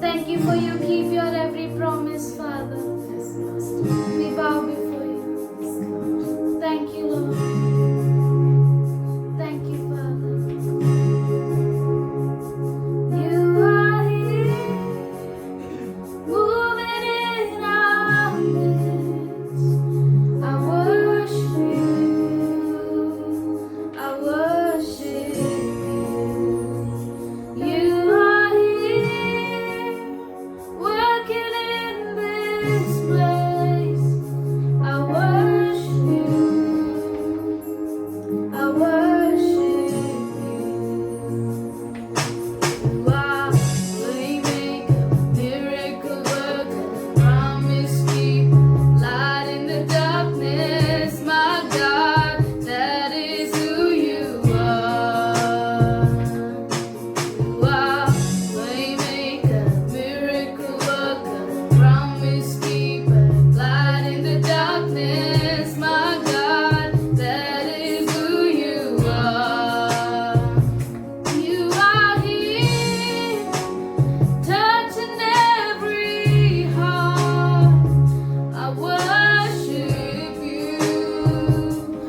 Thank you for you keep your every promise, Father. We bow before you. Thank you, Lord. Thank you, Father. You are here, moving in our midst. I worship you. I worship you. You are here, working in this place. I worship you. I worship you. You are waymaker, miracle worker, promise keeper, light in the darkness. My God, that is who you are. You are waymaker, miracle worker, promise keeper, light in the darkness. My God, that is who you are. You are here, touching every heart. I worship you.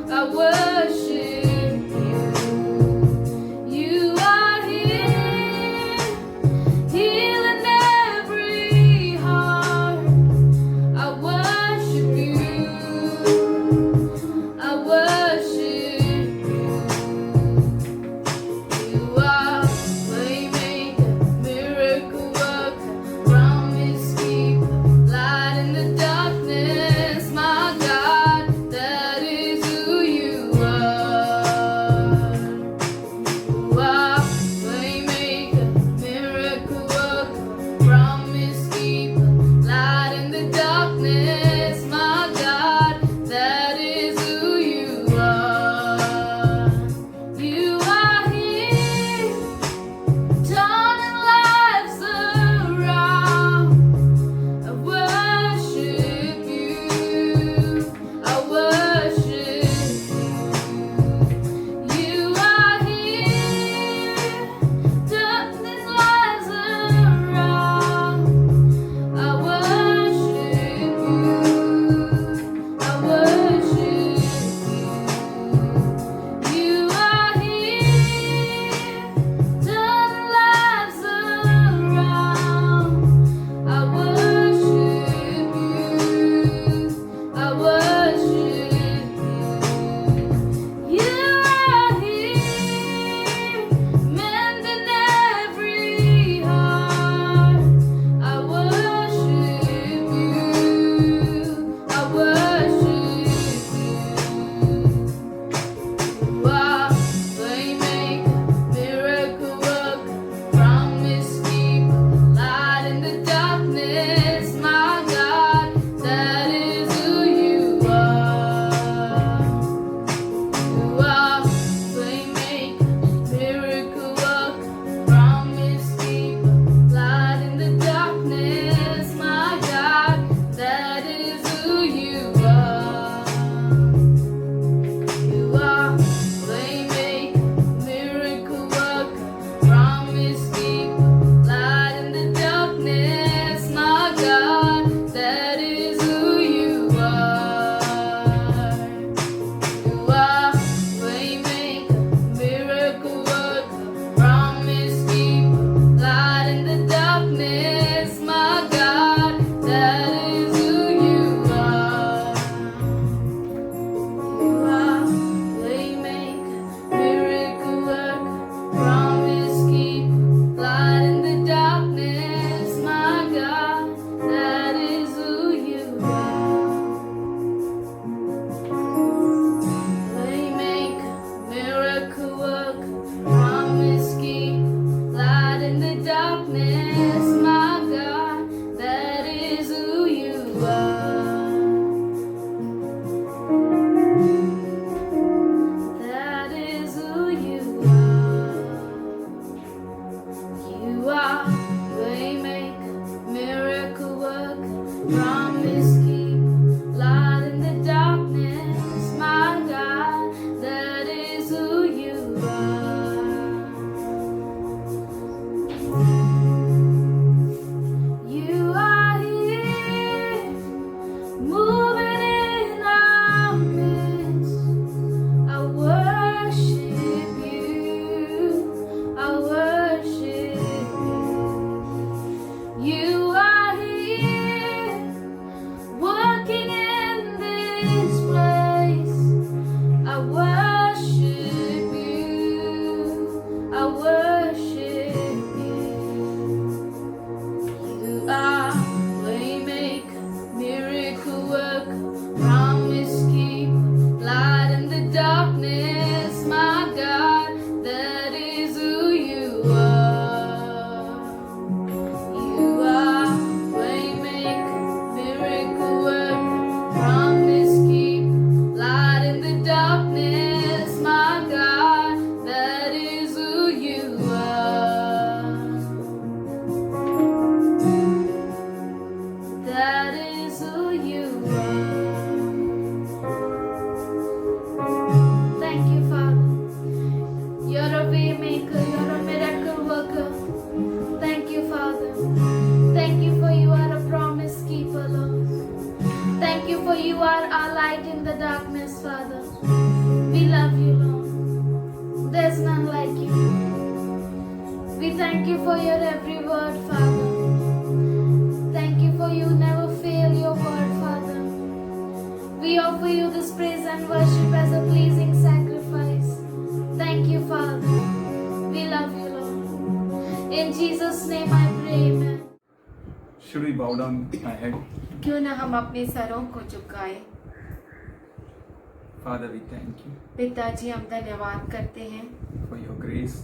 I worship you. You are here, healing every heart. I worship you. I worship you. You are waymaker, miracle worker, promise keeper, light in the darkness. My God, that is who you are. You are waymaker, miracle worker, promise keeper, light in the darkness. My God, that is who you are. You are here, turning lives around. I worship you. I worship you. You are here, turning lives around. I worship you. I worship you. You are here, turning lives around. I worship you. I worship you. You are here, mending every heart. I worship you. I worship you. You are waymaker, miracle worker, promise keeper, light in the darkness. My God, that is who you are. You are waymaker, miracle worker, promise keeper, light in the darkness. My God, that is who you are. You are waymaker, miracle worker, promise keeper, light in the darkness. My God, that is who you are. You are waymaker, miracle worker, promise keeper, light in the darkness. My God, that is who you are. You are waymaker, miracle worker, promise keeper, light in the darkness. My God, that is who you are. Waymaker, miracle worker, promise keeper, light in the darkness. My God, that is who you are. That is who you are. You are waymaker, miracle worker, promise keeper, light in the darkness. My God, that is who you are. light in the darkness, Father. We love you, Lord. There's none like you. We thank you for your every word, Father. Thank you for you never fail your word, Father. We offer you this praise and worship as a pleasing sacrifice. Thank you, Father. We love you, Lord. In Jesus' name I pray, amen. Should we bow down our head? क्यों न हम अपने सरों को झुकाएं। Father, we thank you पिताजी, हम धन्यवाद करते हैं for your grace.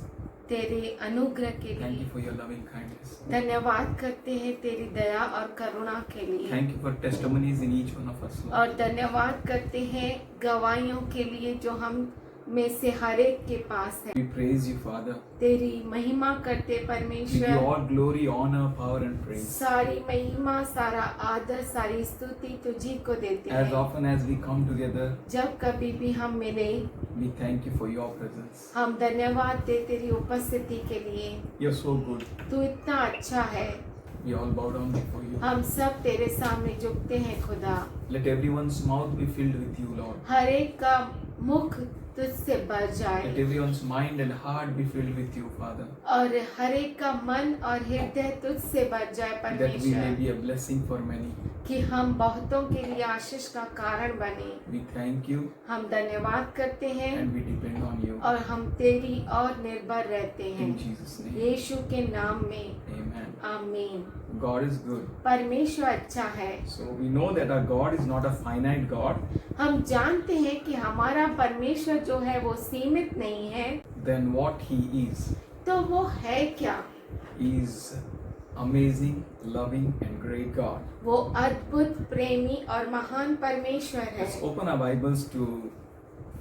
तेरे अनुग्रह के Thank लिए। you for your loving kindness. धन्यवाद करते हैं तेरी दया और करुणा के लिए। Thank you for testimonies in each one of us, Lord. और धन्यवाद करते हैं गवाहियों के लिए जो हम में से हर एक के पास है। We praise you, Father. तेरी महिमा करते We give परमेश्वर। you all glory, honor, power and praise. सारी महिमा, सारा आदर, सारी स्तुति तुझी को देते As हैं। often as we come together, जब कभी भी हम मिले, we thank you for your presence. हम धन्यवाद दे तेरी उपस्थिति के लिए। You're so good. तू इतना अच्छा है। We all bow down before you. हम सब तेरे सामने झुकते हैं खुदा। Let everyone's mouth be filled with you, Lord. हर एक का मुख तुझसे भर जाए Let everyone's mind and heart be filled with you, Father. और हर एक का मन और हृदय तुझसे भर जाए That we may परमेश्वर, be a blessing for many. कि हम बहुतों के लिए आशीष का कारण बने। We thank you हम धन्यवाद करते हैं and we depend on you. और हम तेरी और निर्भर रहते In हैं Jesus' name. यीशु के नाम में, Amen. आमीन। God is good. परमेश्वर अच्छा है। So we know that our God is not a finite God. हम जानते हैं कि हमारा परमेश्वर जो है वो सीमित नहीं है। Then what He is? तो वो है क्या? He is amazing, loving and great God. वो अद्भुत, प्रेमी और महान परमेश्वर है। Let's open our Bibles to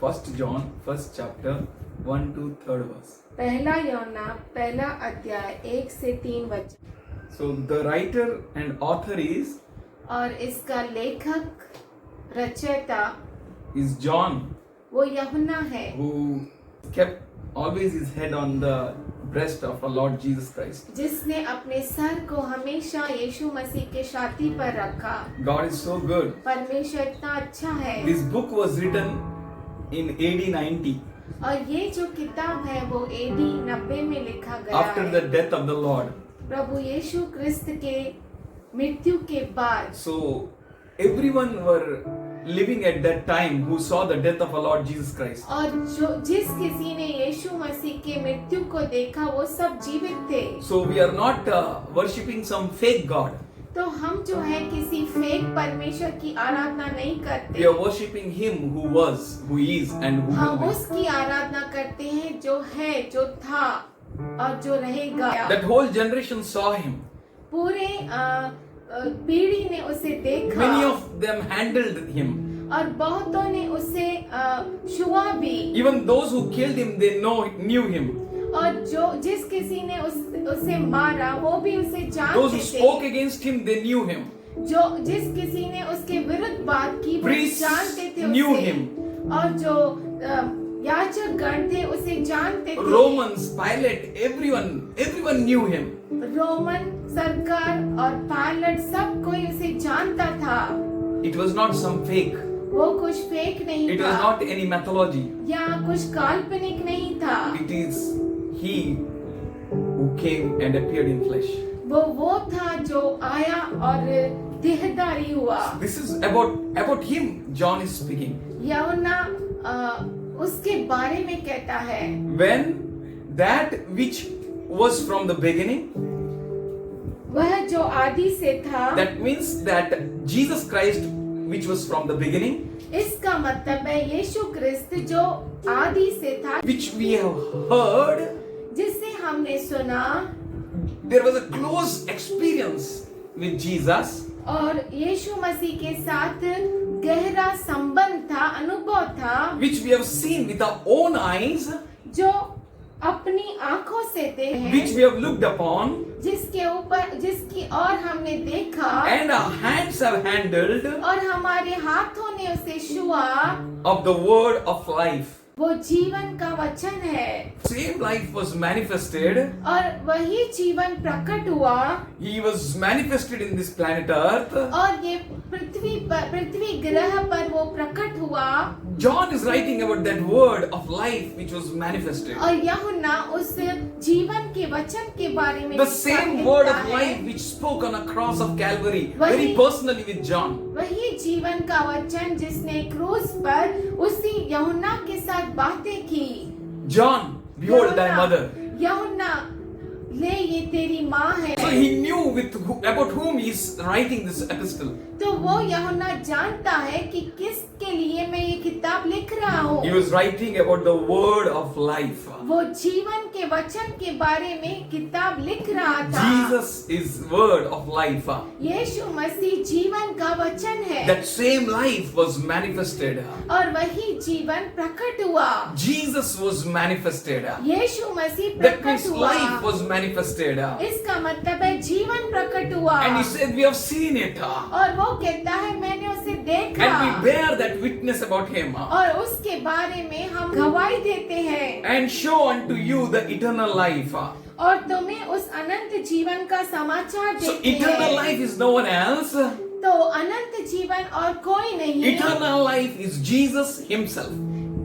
1 John, 1st chapter, 1 to 3rd verse. पहला यूहन्ना पहला अध्याय 1 से 3 वचन। So the writer and author is और इसका लेखक रचयिता is John, वो यूहन्ना है, who kept always his head on the breast of our Lord Jesus Christ. जिसने अपने सर को हमेशा यीशु मसीह के छाती पर रखा। God is so good. परमेश्वर इतना अच्छा है। This book was written in AD 90 और ये जो किताब है वो AD 90 में लिखा गया after है, the death of the Lord. प्रभु यीशु क्रिस्त के मृत्यु के बाद। So everyone were living at that time who saw the death of our Lord Jesus Christ. और जो जिस किसी ने यीशु मसीह के मृत्यु को देखा वो सब जीवित थे। So we are not worshipping some fake God. तो हम जो है किसी फेक परमेश्वर की आराधना नहीं We करते। are worshipping Him who was, who is and who हम will be. उसकी आराधना करते हैं जो है, जो था और जो रहेगा। That whole generation saw Him. पूरे पीढ़ी ने उसे देखा। Many of them handled Him. और बहुतों ने उसे छुआ भी। Even those who killed Him, they knew Him. और जो जिस किसी ने उसे मारा वो भी उसे Those जानते who spoke थे। against Him, they knew Him. जो जिस किसी ने उसके विरुद्ध बात की वो Priests जानते थे knew उसे। him. और जो याजक गण थे उसे जानते थे। Romans, Pilate, everyone knew Him. Roman सरकार और पायलट सब कोई उसे जानता था। It was not some fake. वो कुछ फेक नहीं It था was not any mythology. या कुछ काल्पनिक नहीं था। It is He who came and appeared in flesh. वो था जो आया और देहधारी हुआ। This is about Him. John is speaking. यूहन्ना उसके बारे में कहता है। When that which was from the beginning, वह जो आदि से था। that means that Jesus Christ, which was from the beginning, इसका मतलब है यीशु क्रिस्त जो आदि से था, which we have heard, जिससे हमने सुना। there was a close experience with Jesus, और यीशु मसीह के साथ गहरा संबंध था, अनुभव था, which we have seen with our own eyes, जो अपनी आंखों से देखे which we have looked upon, जिसकी और हमने देखा, and our hands have handled और हमारे हाथों ने उसे छुआ of the word of life. वो जीवन का वचन है Same life was manifested. और वही जीवन प्रकट हुआ He was manifested in this planet Earth. और ये पृथ्वी ग्रह पर वो प्रकट हुआ John is writing about that word of life which was manifested. और यूहन्ना उस जीवन के वचन के बारे में The same word लिखता of है। life which spoke on a cross of Calvary, वही- very personally with John. वही जीवन का वचन जिसने क्रूस पर उसी यूहन्ना के साथ बातें की। John, behold thy यूहन्ना, mother. यूहन्ना, ले ये तेरी माँ है। So he knew about whom he is writing this epistle. तो वो यूहन्ना जानता है कि किसके लिए मैं ये किताब लिख रहा हूँ। He was writing about the word of life. वो जीवन के वचन के बारे में किताब लिख रहा था। Jesus is word of life. यीशु मसीह जीवन का वचन है That same life was manifested. और वही जीवन प्रकट हुआ। Jesus was manifested. Yeshu Masih That means प्रकट life हुआ। was manifested. इसका मतलब है जीवन प्रकट हुआ। And he said, we have seen it. और वो कहता है मैंने उसे देखा And we bear that witness about him. और उसके बारे में हम गवाही देते हैं And show unto you the eternal life. और तुम्हें उस अनंत जीवन का समाचार So देते eternal हैं। life is no one else. तो अनंत जीवन और कोई नहीं Eternal life is Jesus himself.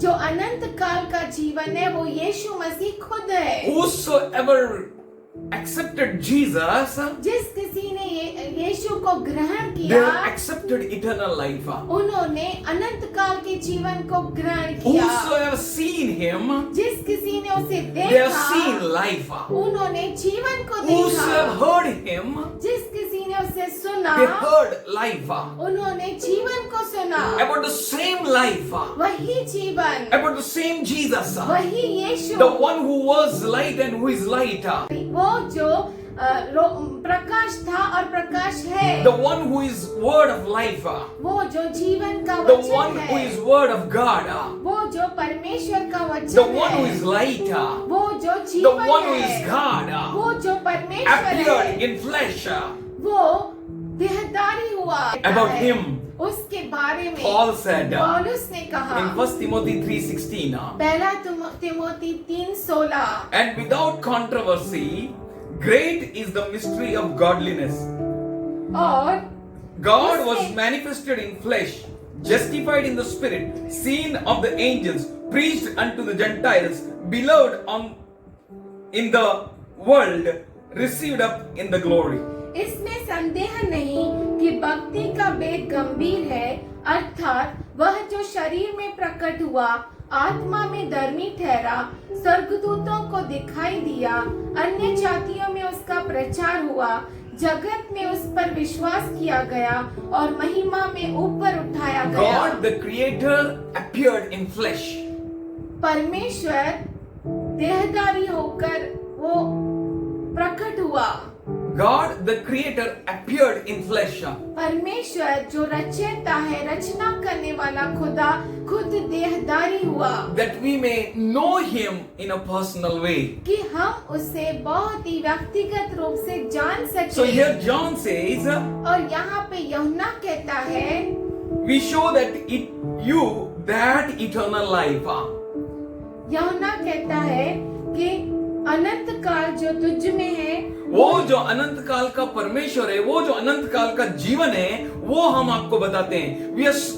जो अनंत काल का जीवन है वो यीशु मसीह खुद है। Whosoever accepted Jesus, जिस किसी ने यीशु को ग्रहण they किया accepted eternal life. उन्होंने अनंत काल के जीवन को ग्रहण किया। Whosoever seen him, जिस किसी ने उसे they have देखा seen life. उन्होंने जीवन को Whosoever देखा। heard him, जिस किसी ने उसे सुना they heard life. उन्होंने जीवन को सुना। About the same life, वही जीवन about the same Jesus, वही यीशु the one who was light and who is light, वो जो प्रकाश था और प्रकाश है the one who is word of life, वो जो जीवन का the वचन one who है is word of God, वो जो परमेश्वर का the वचन one who है is light, वो जो the जीवन one who है is God, वो जो परमेश्वर appeared है in flesh. वो देहधारी हुआ About है। him, उसके बारे में Paul said पौलुस ने कहा in 1 Timothy 3:16, पहला Timothy 3:16 and without controversy, great is the mystery of godliness. और God was उसने- manifested in flesh, justified in the spirit, seen of the angels, preached unto the Gentiles, beloved in the world, received up in the glory. इसमें संदेह नहीं कि भक्ति का वेग गंभीर है अर्थात वह जो शरीर में प्रकट हुआ आत्मा में धर्मी ठहरा स्वर्गदूतों को दिखाई दिया अन्य जातियों में उसका प्रचार हुआ जगत में उस पर विश्वास किया गया और महिमा में ऊपर उठाया गया। God the Creator appeared in flesh. परमेश्वर देहधारी होकर वो प्रकट हुआ। God the Creator appeared in flesh. परमेश्वर जो रचयिता है रचना करने वाला खुदा खुद देहधारी हुआ That we may know Him in a personal way. कि हम उसे बहुत ही व्यक्तिगत रूप से जान So सके। here John says, और यहाँ पे यूहन्ना कहता है we show you that eternal life. यूहन्ना कहता है कि अनंत काल जो तुझ में है वो जो अनंत काल का परमेश्वर है, वो जो अनंत काल का जीवन है, वो हम आपको बताते हैं।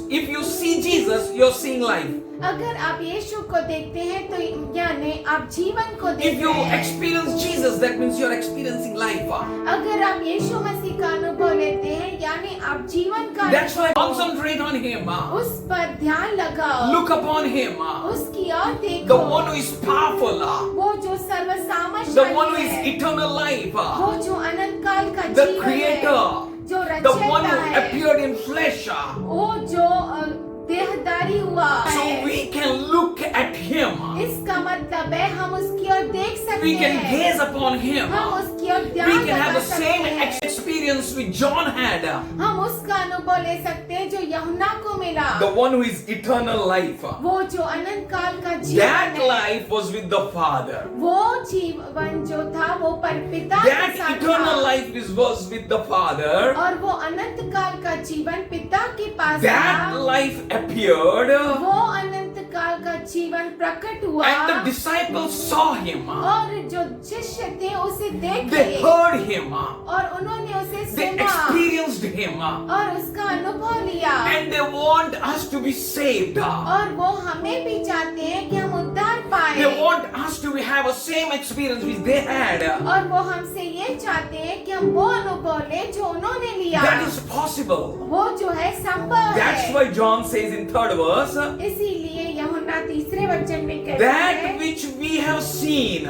If you see Jesus, you are seeing life. अगर आप यीशु को देखते हैं तो यानी आप जीवन को If देख you रहे हैं। experience Jesus, that means you are experiencing life. अगर आप यीशु मसीह का अनुभव लेते हैं यानी आप जीवन का That's why concentrate on Him. उस पर ध्यान लगाओ Look upon Him. उसकी ओर The देखो one who is powerful. वो जो The सर्वसामर्थ्यशाली one who is है eternal life. वो जो अनंत काल का The जीवन है Creator. जो The one रचयिता who है appeared in flesh. वो जो देहधारी हुआ So है we can look at Him. इसका मतलब है हम उसकी ओर देख सकते We can हैं gaze upon Him. हम उसकी ओर We ध्यान can लगा have the सकते same हैं experience which John had. हम उसका अनुभव ले सकते हैं जो यूहन्ना को मिला The one who is eternal life. वो जो अनंत काल का That जीवन है life was with the Father. वो जीवन जो था वो परपिता के That साथ eternal था life was with the Father. और वो अनंत काल का जीवन पिता के पास That था life appeared वो अनंत काल का जीवन प्रकट हुआ and the disciples saw him. और जो शिष्य थे उसे They देखे heard him. और उन्होंने उसे They सुना experienced him. और उसका अनुभव लिया And they want us to be saved. और वो हमें भी चाहते हैं कि हम उद्धार पाए They want us to have a same experience which they had. और वो हमसे ये चाहते हैं कि हम वो अनुभव लें जो उन्होंने लिया That is possible. वो जो है संभव That's है why John says in 3rd verse, इसीलिए यूहन्ना 3 वचन में कहते that हैं which we have seen.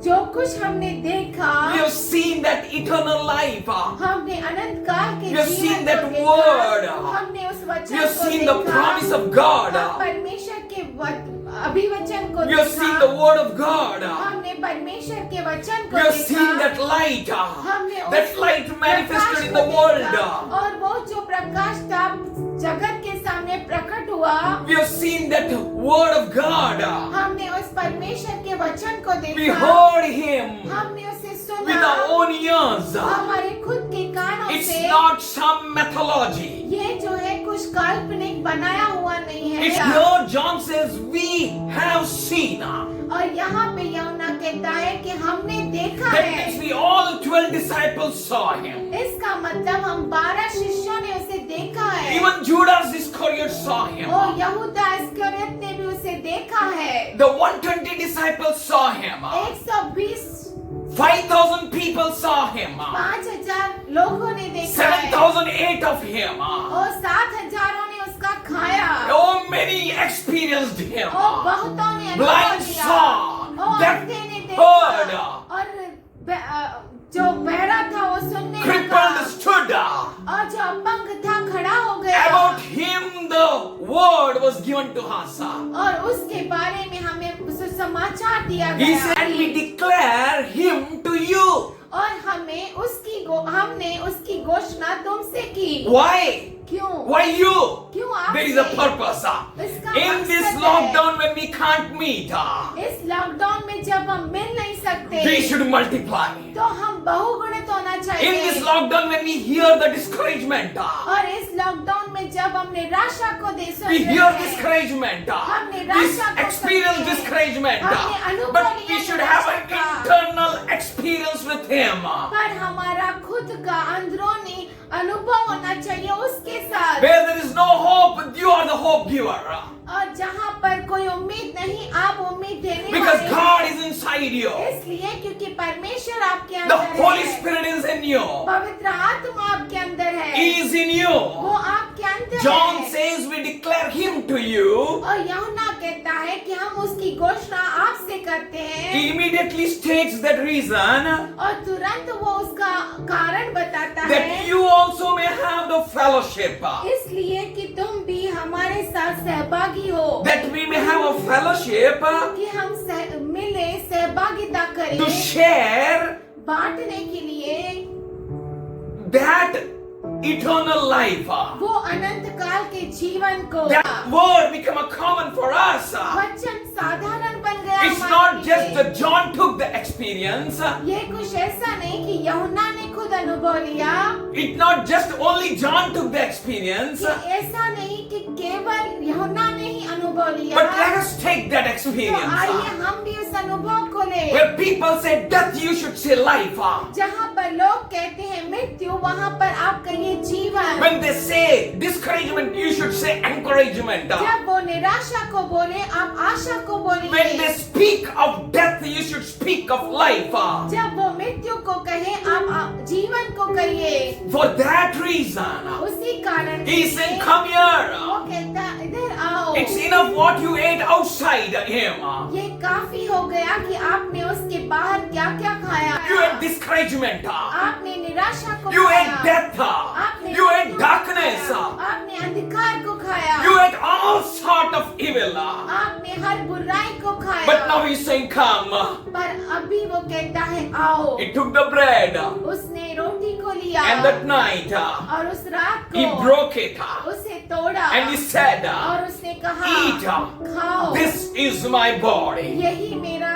जो कुछ हमने देखा We have seen that eternal life. हमने अनंत काल के We have जीवन seen that को देखा word. हमने उस वचन We have को seen the देखा promise of God. हम परमेश्वर के अभिवचन को We have seen the देखा word of God. हमने परमेश्वर के वचन को We have seen देखा that light. हमने That उस light manifested प्रकाश in को the world. देखा और वो जो प्रकाश था जगत के सामने प्रकट हुआ We have seen that word of God. हमने उस परमेश्वर के वचन को We देखा heard him हमने उसे with सुना our own ears. हमारे खुद के कानों It's से not some mythology. ये जो है कुछ काल्पनिक बनाया हुआ नहीं It's है here John says we have seen. और यहाँ पे यूहन्ना कहता है कि हमने देखा That है means we all 12 disciples saw him. इसका मतलब हम 12 शिष्यों ने उसे देखा है Even Judas Iscariot saw him. और यहूदा इस्करियोत ने भी उसे देखा है The 120 disciples saw him. 120 5,000 people saw him. 5,000 लोगों ने देखा है 7,000 ate of him. और 7,000 ने उसका खाया Oh, many experienced him. और बहुतों ने अनुभव Blind लिया saw, और deaf अंधे ने heard, देखा और जो बहरा था वो सुनने लगा crippled stood. और जो अपंग था खड़ा हो गया About him the word was given to us. और उसके बारे में हमें सुसमाचार दिया He गया said, and we declare him to you. और हमने उसकी घोषणा तुमसे की Why? क्यों Why you? क्यों आप There is a purpose. इसका In this मकसद है। lockdown when we can't meet, इस लॉकडाउन में जब हम मिल नहीं सकते we should multiply. तो हम बहुगुणित होना In चाहिए this lockdown when we hear the discouragement, और इस लॉकडाउन में जब हम निराशा को दे we सकते hear हैं discouragement, हम we निराशा को experience सकते हैं। discouragement, हमने अनुभव but लिया we should have an निराशा का। internal experience with him. पर हमारा खुद का अंदरूनी अनुभव होना चाहिए उसके साथ Where there is no hope, you are the hope giver. और जहाँ पर कोई उम्मीद नहीं आप उम्मीद देने Because वाले God हैं। is inside you. इसलिए क्योंकि परमेश्वर आपके The अंदर Holy है Spirit is in you. पवित्र आत्मा आपके अंदर है He is in you. वो आपके अंदर John है says we declare him to you. और यूहन्ना कहता है कि हम उसकी घोषणा आपसे करते हैं He immediately states that reason और तुरंत वो उसका कारण बताता that है you also may have the fellowship. इसलिए कि तुम भी हमारे साथ सहभागी हो That we may have a fellowship कि हम मिले सहभागिता to करें share बांटने के लिए that eternal life. वो अनंत काल के जीवन को That word become a common for us. वचन साधारण बन गया It's हमारे not लिए। just that John took the experience. ये कुछ ऐसा नहीं कि यूहन्ना ने खुद अनुभव लिया It's not just only John took the experience. कि ऐसा नहीं कि केवल यूहन्ना ने ही अनुभव लिया But let us take that तो आइए experience. हम भी उस अनुभव को ले Where people say death, you should say life. जहाँ पर लोग कहते हैं मृत्यु वहाँ पर आप कहिए जीवन When they say discouragement, you should say encouragement. जब वो निराशा को बोले आप आशा को When बोलिए they speak of death, you should speak of life. जब वो मृत्यु को कहे आप जीवन को कहिए For that reason, उसी कारण he से said, come here. वो कहता इधर आओ It's enough what you ate outside him. ये काफी हो गया कि आपने उसके बाहर क्या क्या खाया You ate discouragement. आपने निराशा को You खाया ate death. आपने You ate मृत्यु को darkness. खाया, आपने अंधकार को खाया You ate all sort of evil. आपने हर बुराई को खाया But now he's saying, come. पर अभी वो कहता है आओ He took the bread. उसने रोटी को लिया And that night, और उस रात he को broke it. उसे तोड़ा And he said, और उसने कहा eat. खाओ This is my body. यही मेरा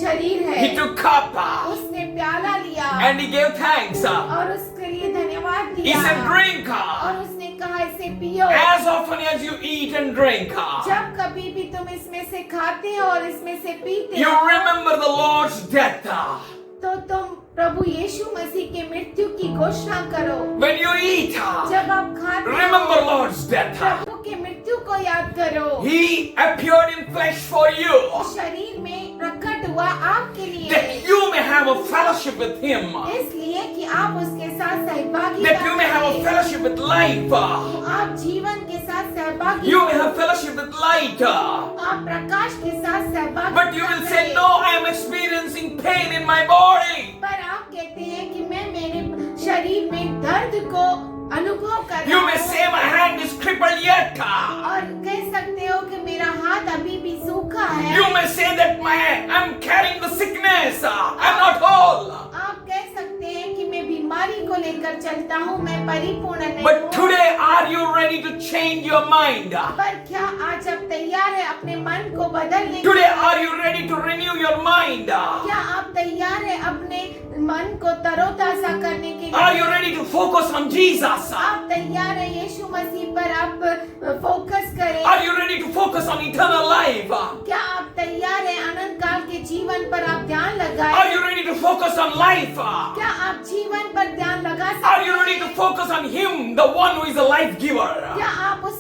शरीर He है took cup उसने प्याला लिया and he gave thanks. और उसके लिए धन्यवाद दिया said, drink. और उसने कहा इसे पियो। As often as you eat and drink, जब कभी भी तुम इसमें से खाते हो और इसमें से पीते you हो remember the Lord's death. तो तुम प्रभु यीशु मसीह के मृत्यु की घोषणा करो। When you eat, जब आप खाते remember हो Lord's death. प्रभु के मृत्यु को याद करो। He appeared in flesh for you, शरीर में प्रकट हुआ आपके लिए, that you may have a fellowship with Him, इसलिए कि आप उसके साथ सहभागी that you may have a fellowship with life, आप जीवन के साथ सहभागी you may have fellowship with light. आप प्रकाश के साथ सहभागी But you will say, no, I am experiencing pain in my body. पर आप कहते हैं कि मैं मेरे शरीर में दर्द को अनुभव कर You रहा may say, my hand is crippled yet. और कह सकते हो कि मेरा हाथ अभी भी सूखा है। You may say that I'm carrying the sickness. I'm not whole. आप कह सकते हैं कि मैं बीमारी को लेकर चलता हूँ, मैं परिपूर्ण नहीं But हूँ। today, are you ready to change your mind? पर क्या आज आप तैयार है अपने मन को बदलने Today, के लिए? are you ready to renew your mind? क्या आप तैयार है अपने मन को तरोताजा करने के Are लिए? you ready to focus on Jesus? आप तैयार है यीशु मसीह पर आप फोकस करें? Are you ready to focus on eternal life? क्या आप तैयार है अनंत काल के जीवन पर आप ध्यान लगाएं? Are you ready to focus on life? क्या आप जीवन पर ध्यान लगा सकते Are you ready to हैं? focus on Him, the one who is a life giver? क्या आप उस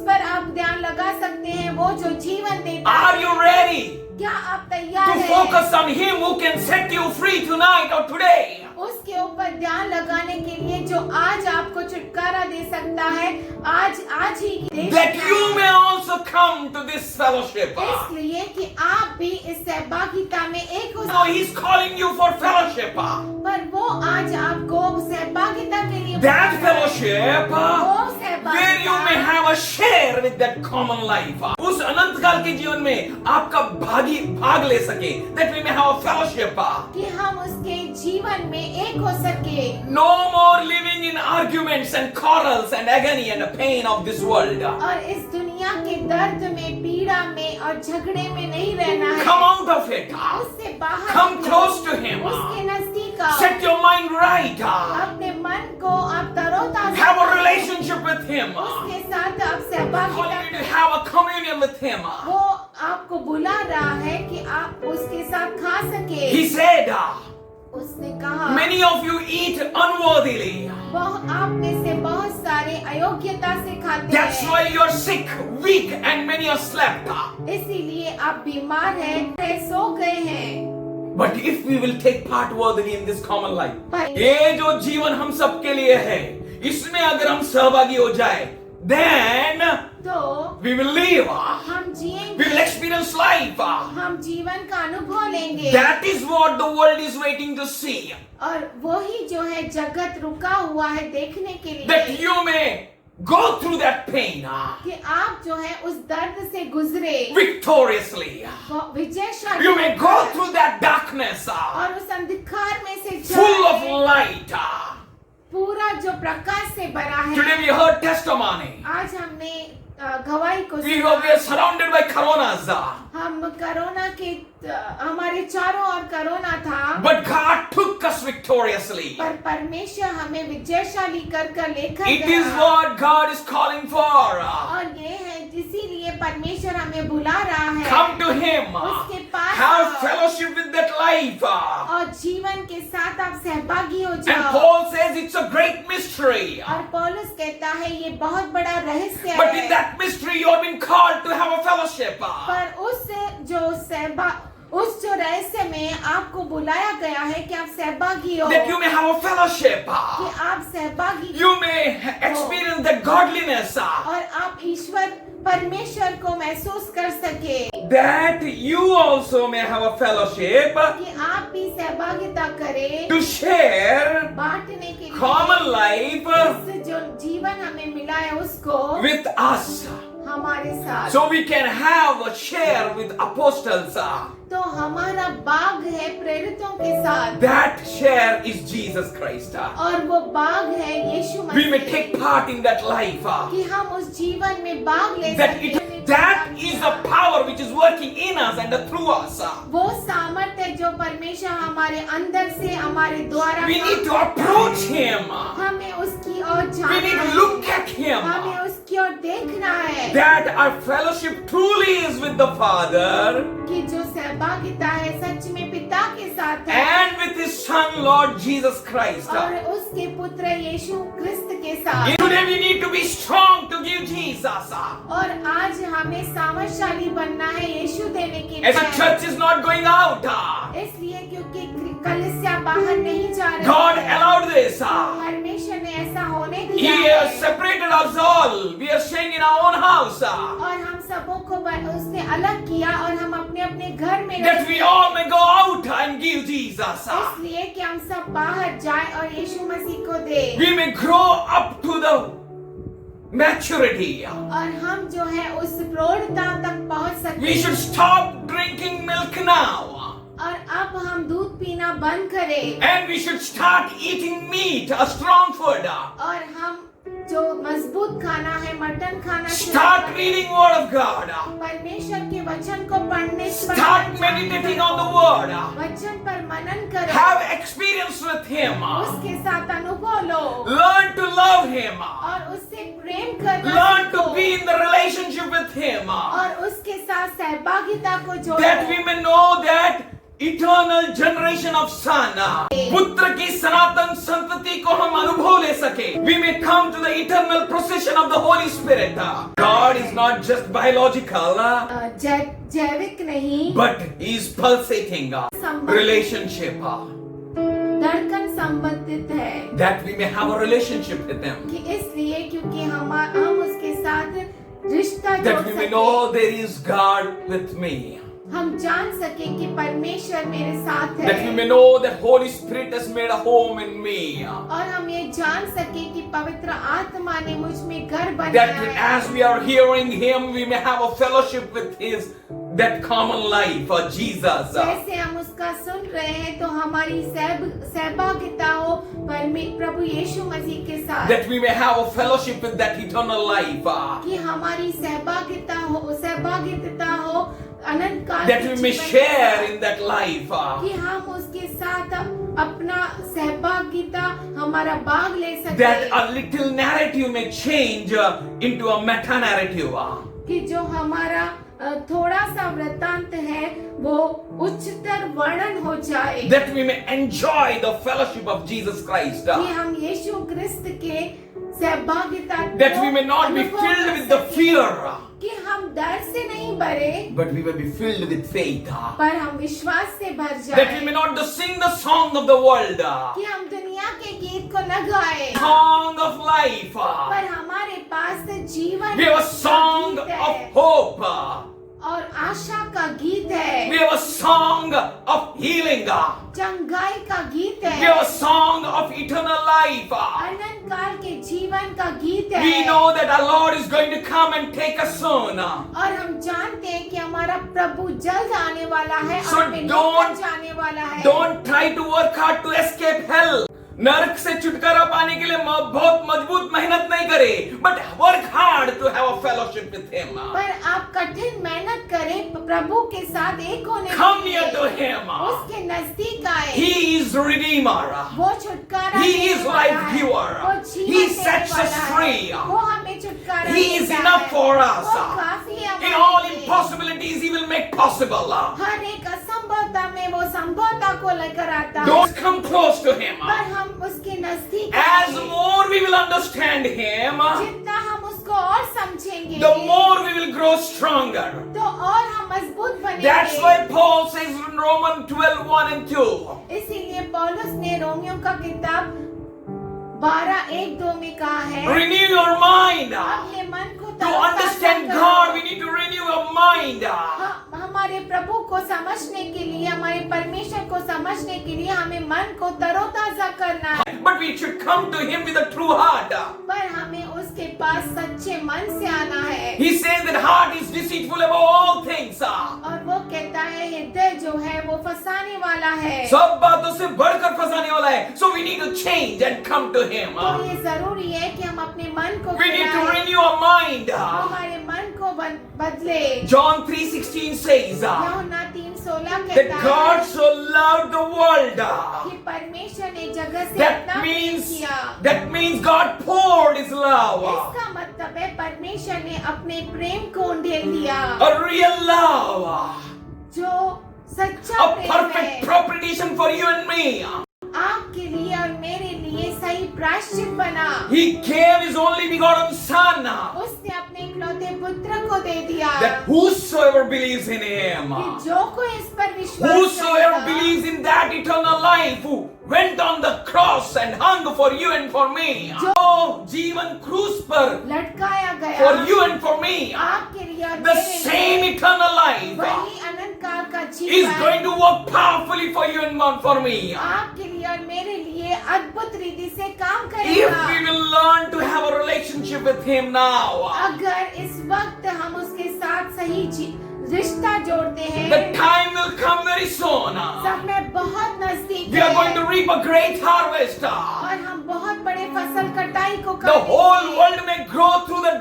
पर आप ध्यान लगा सकते हैं, वो जो जीवन देता है? Are you ready क्या आप तैयार to हैं focus on Him who can set you free tonight or today? उसके ऊपर ध्यान लगाने के लिए जो आज आपको छुटकारा दे सकता है, आज ही दे That सकता you है। may also come to this fellowship. इसलिए कि आप भी इस सहभागिता में एक हो So He's calling you for fellowship. पर वो आज आपको सहभागिता के लिए That fellowship वो where you may सहभागिता have a share with that common life. उस अनंत काल के जीवन में आपका भाग ले सके. That we may have a fellowship. कि हम उसके जीवन में एक हो सके। No more living in arguments and quarrels and agony and pain of this world. और इस दुनिया के दर्द में, पीड़ा में और झगड़े में नहीं रहना है। Come out of it. उससे बाहर Come निकलो। close to Him. उसके नजदीक आओ। Set your mind right. अपने मन को आप तरोताजा Have a करो। relationship with Him. उसके साथ आप He's सहभागिता calling you to करें। have a communion with Him. वो आपको बुला रहा है कि आप उसके साथ खा सके। He said, उसने कहा many of you eat unworthily. आप में से बहुत सारे अयोग्यता से खाते That's हैं, why you're sick, weak, and many are slept. इसीलिए आप बीमार हैं, सो गए हैं। But if we will take part worthily in this common life, पर ये जो जीवन हम सबके लिए है, इसमें अगर हम सहभागी हो जाए, then तो we will live. हम We जिएंगे, will experience life. हम जीवन का अनुभव लेंगे। That is what the world is waiting to see. और वही जो है जगत रुका हुआ है देखने के That लिए you may go through that pain कि आप जो है उस दर्द से गुजरे victoriously. विजयशाली You may go through that darkness और उस अंधकार में से full of जाए, light. पूरा जो प्रकाश से भरा है। Today we heard testimony. आज हमने गवाही को We सुना। are surrounded by coronas. हम कोरोना के हमारे चारों ओर कोरोना था, But God took us victoriously. पर परमेश्वर हमें विजयशाली कर लेकर It is गया। what God is calling for. और ये है इसीलिए परमेश्वर हमें बुला रहा है। Come to Him. उसके पास Have आओ। fellowship with that life. और जीवन के साथ आप सहभागी हो And जाओ। Paul says it's a great mystery. और पौलुस कहता है ये बहुत बड़ा रहस्य But in है। that mystery you have been called to have a fellowship. पर उस जो रहस्य में आपको बुलाया गया है कि आप सहभागी हो, That you may have a fellowship. कि आप सहभागी You may experience that godliness. और आप ईश्वर परमेश्वर को महसूस कर सके, That you also may have a fellowship कि आप भी सहभागिता करें to share बांटने के लिए common life इस जो जीवन हमें मिला है उसको with us. हमारे साथ। So we can have a share with apostles. तो हमारा बाग है प्रेरितों के साथ, That share is Jesus Christ. और वो बाग है यीशु We may Masih, take part in that life. कि हम उस जीवन में बाग ले That is the power which is working in us and through us. वो सामर्थ्य जो परमेश्वर हमारे अंदर से हमारे द्वारा We need to approach Him. हमें उसकी ओर We जाना need to है, look at Him. हमें उसकी ओर देखना है That our fellowship truly is with the Father कि जो सहभागिता है सच में पिता के साथ है and with His Son, Lord Jesus Christ. और उसके पुत्र यीशु क्रिस्त के साथ। Today we need to be strong to give Jesus. और आज हमें सामर्थशाली बनना है यीशु देने के As a लिए, church is not going out. इसलिए क्योंकि कलीसिया बाहर नहीं जा रही God है। allowed this. परमेश्वर ने ऐसा होने He दिया has है separated us all. We are staying in our own house. और हम सबों को उसने अलग किया और हम अपने अपने घर में That we all may go out and give Jesus. इसलिए कि हम सब बाहर जाए और यीशु मसीह को दे We may grow up to the maturity. और हम जो है उस प्रौढ़ता तक पहुंच सकते We should हैं stop drinking milk now. और अब हम दूध पीना बंद करें And we should start eating meat, a strong food. और हम जो मजबूत खाना है मटन खाना शुरू Start करें। reading Word of God. परमेश्वर के वचन को पढ़ने Start meditating on the Word. वचन पर मनन करो Have experience with Him. उसके साथ अनुभव लो Learn to love Him. और उससे प्रेम करना Learn to सीखो be in the relationship with Him. और उसके साथ सहभागिता को जोड़ो That we may know that eternal generation of son, पुत्र की सनातन संतति को हम अनुभव ले सके. We may come to the eternal procession of the Holy Spirit. God is not just biological, जैविक नहीं but He is pulsating relationship. धड़कन संबंधित है That we may have a relationship with Him. कि इसलिए क्योंकि हम उसके साथ रिश्ता जोड़ That we may सके know there is God with me. हम जान सके कि परमेश्वर मेरे साथ That we है may know that Holy Spirit has made a home in me. और हम ये जान सके कि पवित्र आत्मा ने मुझ में घर That बनाया है as we are hearing Him, we may have a fellowship with His that common life, Jesus. जैसे हम उसका सुन रहे हैं तो हमारी सहभागिता हो प्रभु यीशु मसीह के साथ That we may have a fellowship with that eternal life. कि हमारी सहभागिता हो अनंत काल That के we may जीवन के share साथ, in that life. कि हम उसके साथ अपना सहभागिता हमारा भाग ले That सके a little narrative may change into a meta narrative. कि जो हमारा थोड़ा सा वृत्तांत है वो उच्चतर वर्णन हो जाए That we may enjoy the fellowship of Jesus Christ. कि हम यीशु क्रिस्त के सहभागिता That we may not be अनुभव filled कर with the सकें, fear, कि हम डर से नहीं भरे but we will be filled with faith. पर हम विश्वास से भर That we may जाए not just sing the song of the world, कि हम दुनिया के गीत को न गाए song of life. पर हमारे पास जीवन We have a का song गीत of है hope. और आशा का गीत है We have a song of healing. चंगाई का गीत We है have a song of eternal life. अनंत काल के जीवन का गीत है We know that our Lord is going to come and take us soon. और हम जानते हैं कि हमारा प्रभु जल्द आने वाला है So और हमें don't- लेकर जाने वाला है Don't try to work hard to escape hell. नरक से छुटकारा पाने के लिए बहुत मजबूत मेहनत नहीं करे, but work hard to have a fellowship with Him. पर आप कठिन मेहनत करें प्रभु के साथ एक होने के Come लिए। near to Him. उसके नजदीक आए He is Redeemer. वो छुटकारा He देने is वाला life है। giver. वो जीवन He देने sets us वाला है। free. वो हमें छुटकारा He is देता enough है। for us. वो काफी है In हमारे all लिए। impossibilities, He will make possible. हर एक असंभवता में वो संभवता को लेकर आता है Don't come close to Him. पर हम उसके नजदीक As आएंगे। more we will understand Him, जितना हम उसको और समझेंगे the more we will grow stronger. तो और हम मजबूत बनेंगे That's why Paul says in Romans 12:1 and 2. इसीलिए पौलुस ने रोमियो का किताब 12:1-2 में कहा है Renew your mind. अपने मन को To तरोताजा understand करो। God, we need to renew our mind. हमारे प्रभु को समझने के लिए हमारे परमेश्वर को समझने के लिए हमें मन को तरोताजा करना है But we should come to Him with a true heart. पर हमें उसके पास सच्चे मन से आना है He says that heart is deceitful above all things. और वो कहता है हृदय जो है वो फंसाने वाला है सब बातों से बढ़कर फंसाने वाला है. So we need to change and come to Him. तो ये जरूरी है कि हम अपने मन को We need to फिराएं, renew our mind. हमारे मन को बदले John 3:16 says, यूहन्ना 3 16 that कहता God है so loved the world. कि परमेश्वर ने जगत से That इतना प्रेम किया। means God poured His love. इसका मतलब है परमेश्वर ने अपने प्रेम को उंडेल दिया, A real love. जो सच्चा A प्रेम perfect है, propitiation for you and me. आपके लिए और मेरे लिए सही प्रायश्चित बना। He gave His only begotten Son, उसने अपने इकलौते पुत्र को दे दिया that whosoever believes in Him, कि जो कोई इस पर विश्वास whosoever करेगा, believes in that eternal life, who went on the cross and hung for you and for me, जो जीवन क्रूस पर लटकाया गया for you and for me, आपके लिए और the मेरे same लिए, eternal life वही अनंत काल का is जीवन going to work powerfully for you and for me. आपके लिए और मेरे लिए अद्भुत रीति से काम If करेगा। we will learn to have a relationship with Him now, अगर इस वक्त हम उसके साथ सही रिश्ता जोड़ते हैं, the time will come very soon. समय बहुत नजदीक We are going है to reap a great harvest. और हम बहुत बड़े फसल कटाई को The whole करेंगे। world may grow through the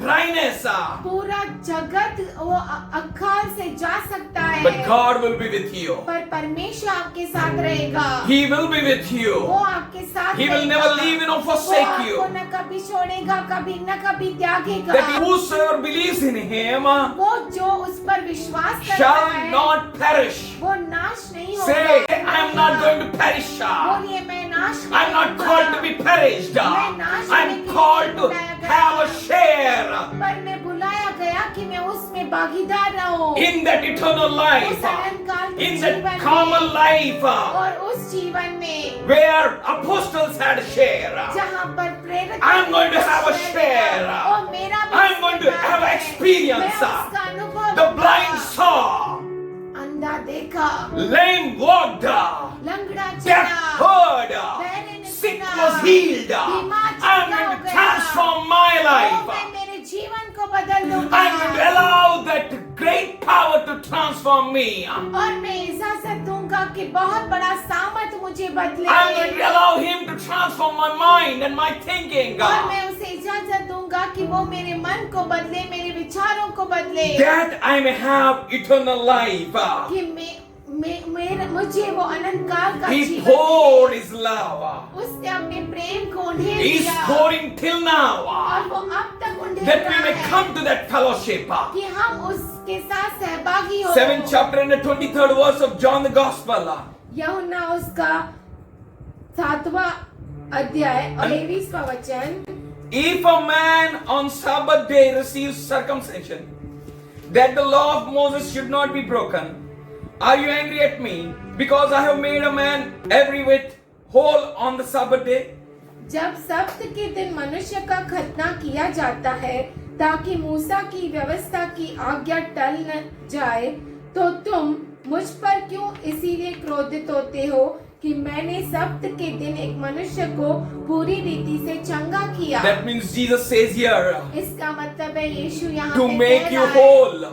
dryness, पूरा जगत वो अकाल से जा सकता है, but God will be with you. पर परमेश्वर आपके साथ रहेगा। He will be with you. वो आपके साथ He will रहेगा। never leave you nor forsake वो you. आपको न कभी छोड़ेगा, कभी न कभी त्यागेगा। That whosoever believes in Him वो जो उस पर विश्वास करता shall है, not perish. वो नाश नहीं होगा। Say, I am not going to perish. बोलिए, मैं नाश नहीं I'm not होगा। called to be perished. I'm called to have a share पर मैं बुलाया गया कि मैं उसमें भागीदार रहूं, in that eternal life, उस अनंत काल के in जीवन that common में, life और उस जीवन में where apostles had a share. जहाँ पर प्रेरित I'm going to have a share. और मेरा भी I'm going to हिस्सेदार have है। experience. मैं उसका अनुभव The लूंगा। blind saw, अंधा देखा, lame walked, लंगड़ा deaf चला, heard, बहरे ने sick सुना, was healed. बीमार I'm चंगा going हो to गया। transform my O, life. मैं मेरे जीवन को बदल लूंगा। I'm going to allow that great power to transform me. और मैं इजाजत दूंगा कि बहुत बड़ा सामर्थ मुझे बदले। I'm going to allow Him to transform my mind and my thinking. और मैं उसे इजाजत दूंगा कि वो मेरे मन को बदले, मेरे विचारों को बदले, That I may have eternal life. कि मुझे वो अनंत काल का He जीवन poured दे। His love. उसने अपने प्रेम को उंडेल He's दिया pouring till और now. वो अब तक उंडेल That we रहा may है come to that fellowship. कि हम उसके साथ सहभागी हो। 7th chapter and the 23rd verse of John the Gospel. यूहन्ना उसका 7वां अध्याय और 23वां वचन, If a man on Sabbath day receives circumcision, that the law of Moses should not be broken, are you angry at me because I have made a man every whit whole on the Sabbath day? जब सब्त के दिन मनुष्य का खतना किया जाता है ताकि मूसा की व्यवस्था की आज्ञा टल न जाए, तो तुम मुझ पर क्यों इसीलिए क्रोधित होते हो कि मैंने सब्त के दिन एक मनुष्य को पूरी रीति से चंगा किया। That means Jesus says here, इसका मतलब है यीशु यहाँ to पे make कह you रहा है, whole.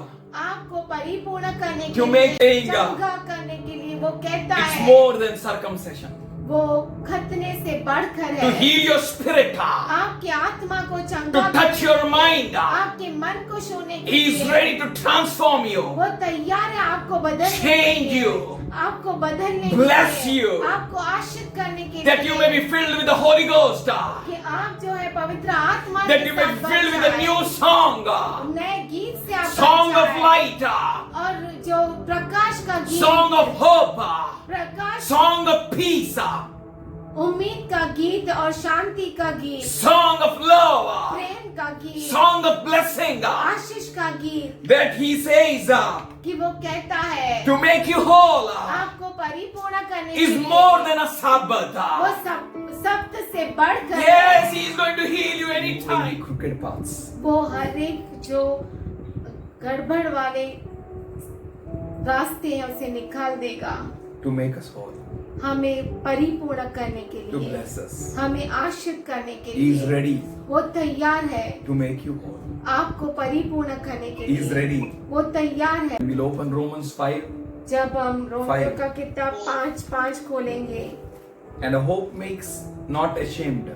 आपको परिपूर्ण करने के To लिए, make change. चंगा करने के लिए वो कहता It's है, more than circumcision. वो खतने से बढ़कर To है, heal your spirit, आपके आत्मा को to चंगा touch your mind. आपके मन को छूने के He is लिए ready to transform you, वो तैयार है आपको बदलने के change लिए, you, आपको बदलने bless के लिए, you, आपको आश्रित करने के that you may लिए, be filled with the Holy Ghost, कि आप जो है पवित्र आत्मा that के you may be साथ filled with भर a new जाएं, song, नए गीत से आप song भर of जाएं, light, और जो प्रकाश का गीत, song of hope, Prakash, song of peace, उम्मीद का गीत और शांति का गीत, song of love, प्रेम का गीत, song of blessing, आशीष का गीत, that He says कि वो कहता है to make you whole आपको परिपूर्ण करने के is लिए, more than a Sabbath. वो सब्त से बढ़कर है। Yes, He is going to heal you anytime. Crooked paths. वो हर एक जो गड़बड़ वाले रास्ते हैं उसे निकाल देगा, To make us whole, हमें परिपूर्ण करने के to लिए, bless us. हमें आश्रित करने के He is लिए ready वो तैयार है to make you whole. आपको परिपूर्ण करने के He is लिए, ready. वो तैयार है। We'll open Romans 5, जब हम रोमियो Five. का किताब 5:5 खोलेंगे, and a hope makes not ashamed,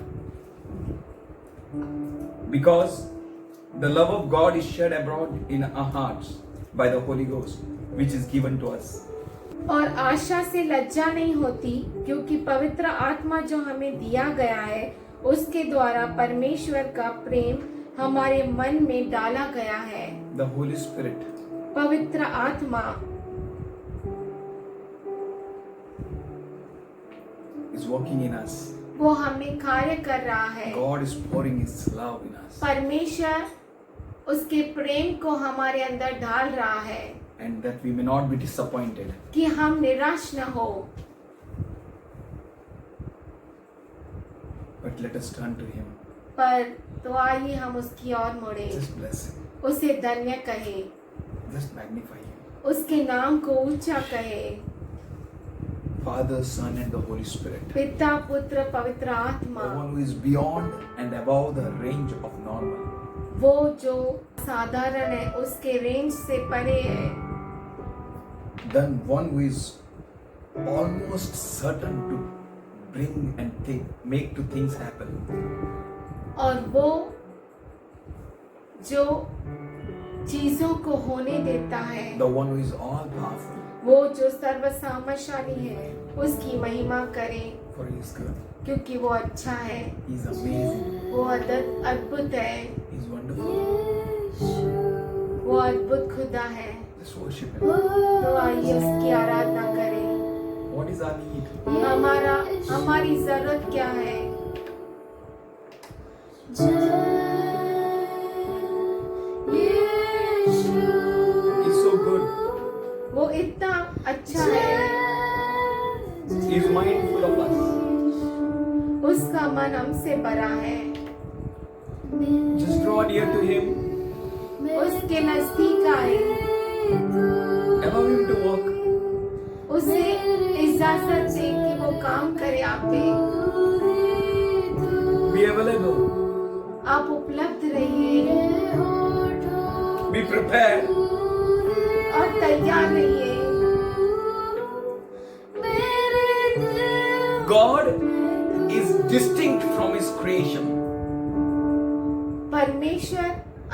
because the love of God is shed abroad in our hearts by the Holy Ghost, which is given to us. और आशा से लज्जा नहीं होती, क्योंकि पवित्र आत्मा जो हमें दिया गया है उसके द्वारा परमेश्वर का प्रेम हमारे मन में डाला गया है। The Holy Spirit पवित्र आत्मा is working in us. वो हमें कार्य कर रहा है। God is pouring His love in us. परमेश्वर उसके प्रेम को हमारे अंदर डाल रहा है And that we may not be disappointed. कि हम निराश न हो। But let us turn to Him. पर तो आइए हम उसकी ओर मुड़े, Just bless Him. उसे धन्य कहे, Just magnify Him. उसके नाम को ऊंचा कहे। Father, Son, and the Holy Spirit. पिता पुत्र पवित्र आत्मा, The one who is beyond and above the range of normal. वो जो साधारण है उसके रेंज से परे है। Then one who is almost certain to bring and make to things happen. और वो जो चीजों को होने देता है, The one who is all powerful. वो जो सर्वसामर्थशाली है, उसकी महिमा करें, For He is good. क्योंकि वो अच्छा है, He is amazing. वो अद्भुत है, He is wonderful. वो अद्भुत खुदा है। Just worship Him. तो आइए उसकी आराधना करें। What is our need? हमारी जरूरत क्या है? He's so good. वो इतना अच्छा है, He is mindful of us. उसका मन हमसे भरा है। Just draw near to Him. उसके नजदीक आए, Allow Him to work. उसे इजाजत दे कि वो काम करे आप पे। Be available. आप उपलब्ध रहिए Be prepared. और तैयार रहिए। God is distinct from His creation. परमेश्वर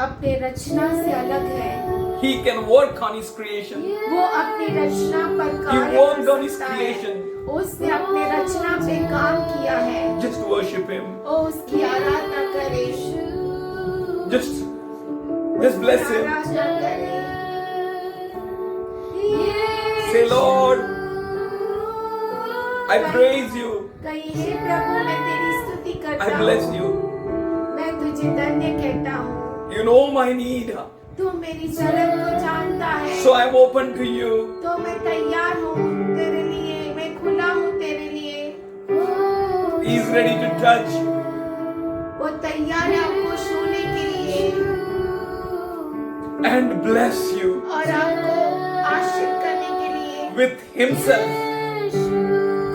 अपने रचना से अलग है। He can work on His creation. वो अपनी रचना पर He कार्य worked कर on His सकता है। creation. उसने अपने रचना पे काम किया है। Just worship Him. और उसकी आराधना करे, Just bless Him. आराधना करे। Say, Lord, I praise You. कहिए, हे प्रभु, मैं तेरी स्तुति करता I हूँ, bless You. मैं तुझे धन्य कहता हूँ। You know my need. तू मेरी जरूरत को जानता है, So I'm open to You. तो मैं तैयार हूँ तेरे लिए, मैं खुला हूँ तेरे लिए। He is ready to touch. वो तैयार है आपको छूने के लिए And bless you और आपको आशीष करने के लिए। with Himself.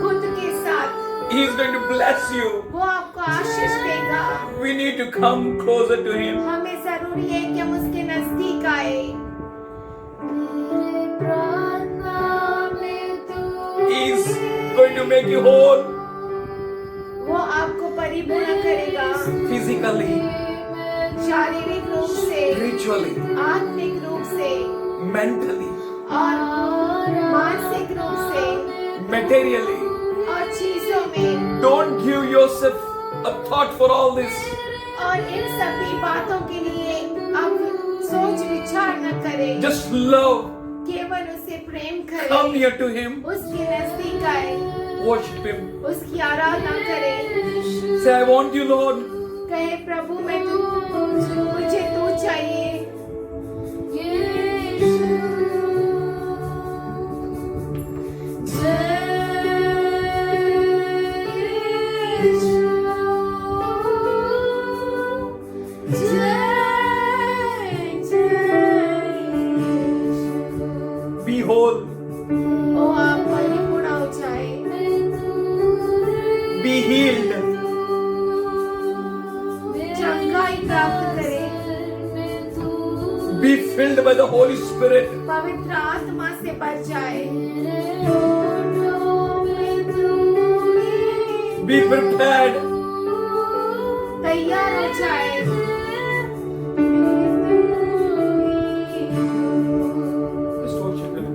खुद के साथ He is going to bless you. वो आपको आशीष देगा। We need to come closer to Him. हमें जरूरी है कि हम उसके नजदीक आए। He is going to make you whole वो आपको परिपूर्ण करेगा, physically, शारीरिक रूप से, spiritually, आत्मिक रूप से mentally, और मानसिक रूप से materially. और चीजों में। Don't give yourself a thought for all this. और इन सभी बातों के लिए आप सोच विचार न करें, Just love. केवल उसे प्रेम Come करें, near to Him. उसके नजदीक आए, Worship Him. उसकी आराधना करें। Say, I want You, Lord. कहे, प्रभु मुझे तू चाहिए। Be whole. ओ आप परिपूर्ण हो जाए, Be healed. चंगाई प्राप्त करें, Be filled by the Holy Spirit. पवित्र आत्मा से भर जाए। Be prepared. तैयार हो जाए। Just worship Him.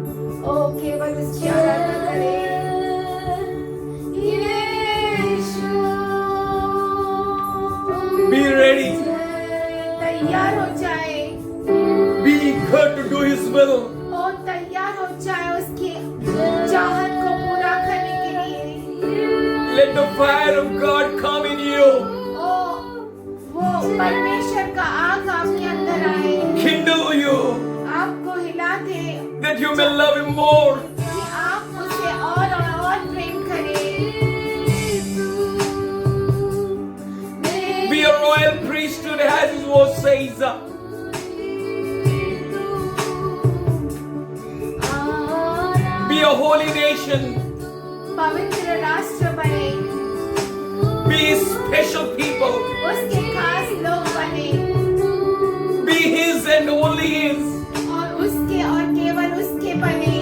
जाए, Be eager to do His will. और तैयार हो जाए उसकी चाहत को पूरा करने के लिए। Let the fire of God come in you. वो परमेश्वर का आग आपके अंदर आए, Kindle you आपको हिला दे that you may love Him more. कि आप उसे और प्रेम करें। Be a royal priesthood as His word says. Be a holy nation. पवित्र राष्ट्र बने, Be His special people. उसके खास लोग बने, Be His and only His. और उसके और केवल उसके बने।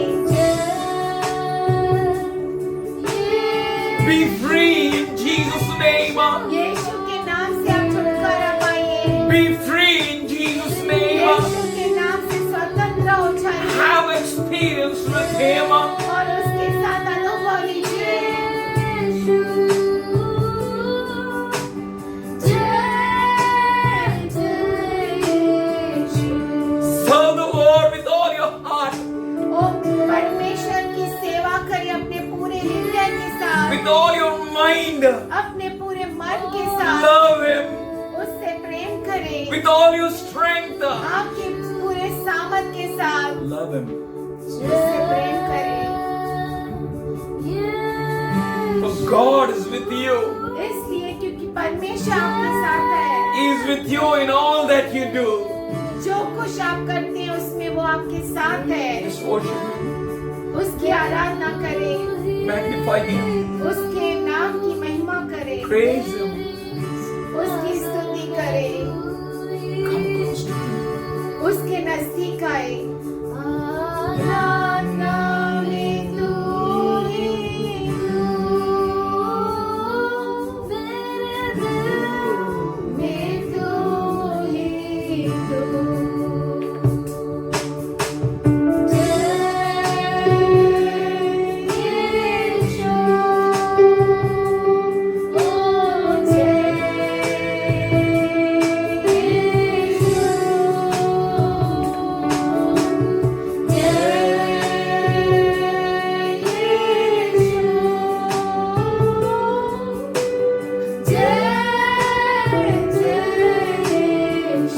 Be free in Jesus' name. यीशु के नाम से आप छुटकारा पाइए, Be free in Jesus' name. यीशु के नाम से स्वतंत्र हो जाइए, Have experience with Him. और उसके साथ अनुभव लीजिए। Serve the Lord with all your heart, ओ परमेश्वर की सेवा करिए अपने पूरे हृदय के साथ, with all your mind. अपने पूरे मन के साथ, Love Him उससे प्रेम करें, with all your strength. आपके पूरे सामर्थ के साथ Love Him. उससे प्रेम करें। For God is with you. इसलिए क्योंकि परमेश्वर आपके साथ है, He is with you in all that you do. जो कुछ आप करते हैं उसमें वो आपके साथ है। Just worship Him. उसकी आराधना करें, Magnify Him. उसके नाम की महिमा करें, Praise Him. उसकी स्तुति करें, Come close to Him. उसके नजदीक आए। आराधना में तू ही मेरे दिल में तू ही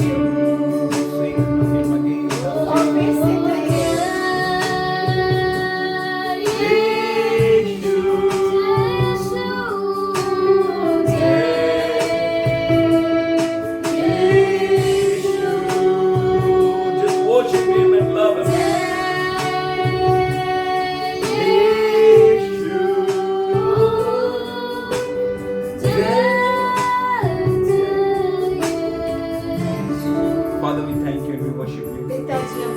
Sing Him again. और फिर से कहिए, Just worship Him and love Him. Father, we thank you and we worship you. पिताजी हम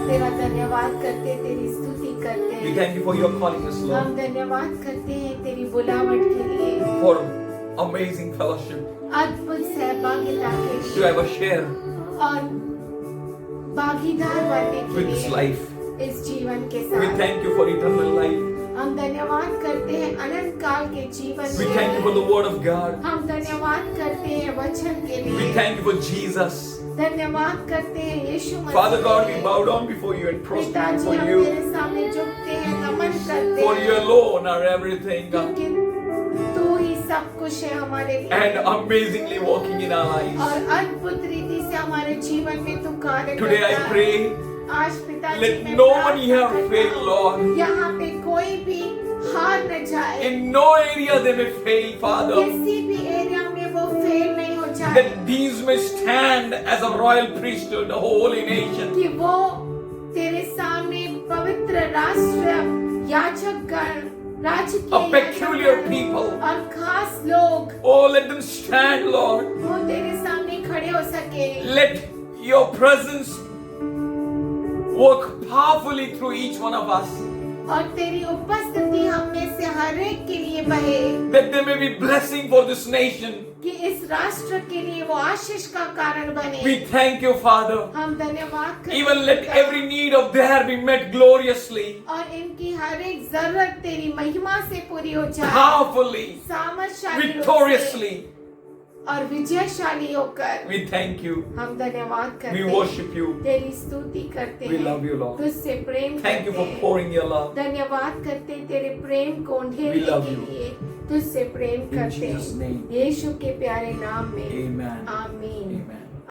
तेरा धन्यवाद करते हैं, तेरी स्तुति करते We हैं। thank you for your calling us, हम Lord, धन्यवाद करते हैं तेरी बुलावट के लिए, for amazing fellowship, अद्भुत सहभागिता के to लिए, have a share और भागीदार बनने के with this लिए life. इस जीवन के We साथ। thank you for eternal life. हम धन्यवाद करते हैं अनंत काल के जीवन We के thank you for the लिए। word of God. हम धन्यवाद करते हैं वचन के We लिए, thank you for Jesus. धन्यवाद करते हैं यीशु मसीह Father God, के we लिए। bow down before you and prostrate पिताजी for हम you. तेरे सामने झुकते हैं, नमन करते For you हैं, alone are everything. क्योंकि तू ही सब कुछ है हमारे And लिए, amazingly working in our lives. और अद्भुत रीति से हमारे जीवन में तू कार्य Today I करता है। pray, आज पिताजी let मैं no प्रार्थना one here करता fail, हूँ, Lord. यहाँ पे कोई भी हार न जाए, In no area they may fail, Father. किसी भी एरिया में वो फेल नहीं हो जाए, That these may stand as a royal priesthood, a holy nation. कि वो तेरे सामने पवित्र राष्ट्र, याजक गण, राजकीय A peculiar याजक गण people. और खास लोग Oh, let them stand, Lord. वो तेरे सामने खड़े हो सके। Let your presence work powerfully through each one of us. और तेरी उपस्थिति हम में से हर एक के लिए बहे, That there may be blessing for this nation. कि इस राष्ट्र के लिए वो आशीष का कारण बने। We thank you, Father. हम धन्यवाद करते Even let हैं, every need of theirs be met gloriously, और इनकी हर एक जरूरत तेरी महिमा से पूरी हो जाए, powerfully, सामर्थशाली रूप से, victoriously. और विजयशाली होकर We thank you. हम धन्यवाद We करते worship you. तेरी स्तुति करते We love you, Lord. तुझसे प्रेम Thank you करते for pouring your love. धन्यवाद करते तेरे प्रेम को We ढेरने love के you. लिए तुझसे प्रेम In करते Jesus' name. यीशु के प्यारे नाम में Amen. आमीन Amen.